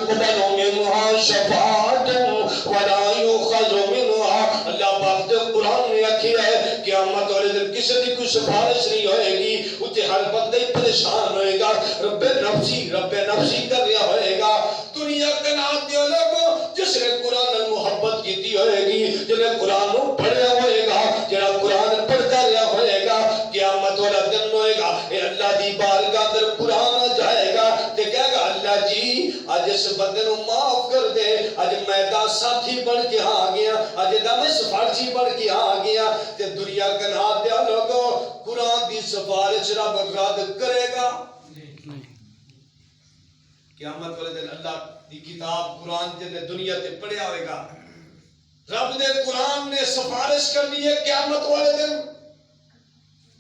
يقبل منها شفاعة ولا يؤخذ منها. اللہ پاک دے قرآن نے آکھیا ہے قیامت والے دن کسی دی کوئی سفارش نہیں ہوئے گی، اتنے ہر بندے پریشان ہوئے گا، رب نفسی کر رہا ہوئے گا. دنیا کے نام دیو لوگوں جس نے قرآن محبت کیتی ہوئے گی، جنہیں قرآن پڑھیا ہوئے گا، جنہیں قرآن پڑھتا رہا ہوئے گا، قیامت والا دن ہوئے گا، اے اللہ دی بارگاہ در قرآن جائے گا تے کہے گا اللہ جی آج اس بندے نو معاف کر دے، آج میں دا ساتھی بن کے آ گیا، آج دا میں سفارشی بن کے آ گیا. تے دنیا کے نام دیا لوگوں قرآن دی سفارش رب رد کرے گا. قیامت والے دن اللہ دی کتاب قرآن جنہیں دنیا تے پڑھیا ہوئے گا، رب دے قرآن نے سفارش کرنی ہے قیامت والے دن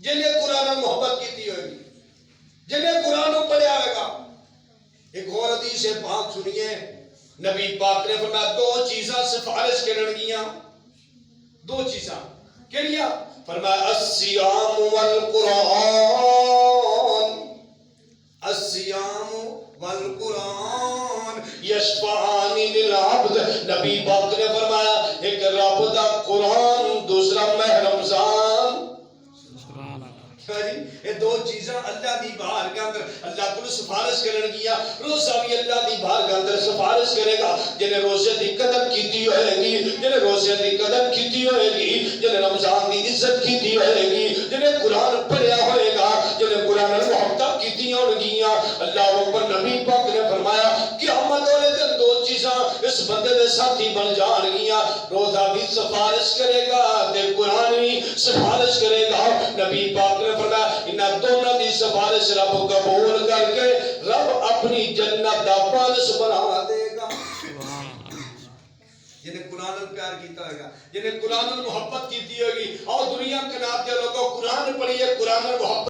جنہیں قرآن محبت کیتی ہوئے گی، جنہیں قرآن پڑھیا ہوئے گا. ایک اور حدیث پاک سنیے، نبی پاک نے فرمایا دو چیزاں سفارش کرن گیاں، دو چیزاں کیڑیاں؟ فرمایا الصیام والقرآن، الصیام والقرآن یشفعان للعبد. نبی پاک نے فرمایا ایک رب دا قرآن، دوسرا ماہ رمضان. یہ دو چیزاں اللہ دی بارگاہ اندر اللہ کو سفارش کرن گیا. روزہ بھی اللہ دی بارگاہ اندر سفارش کرے گا. جنہیں روزے دی قدر کیتی ہوئے گی، جنہیں روزے دی قدر کیتی ہوئے گی، جنہیں رمضان دی عزت کیتی ہوئے گی، جنہیں قرآن پڑھیا ہوئے گا، جنہیں قرآن محبت کیتی ہوئے گی، اللہ اوپر نبی پاک نے فرمایا قیامت والے دن دو چیزاں اس بندے دے ساتھی بن جان گیا. روزہ بھی سفارش کرے گا تے قرآن بھی سفارش کرے گا. نبی پاک نے فرمایا انہاں دونوں دی سفارش رب قبول کر کے رب اپنی جنت دا وارث بنا دے گا. جنہیں قرآن پیار کیتا ہوگا، جنہیں قرآن محبت کیتی ہوگی، اور دنیا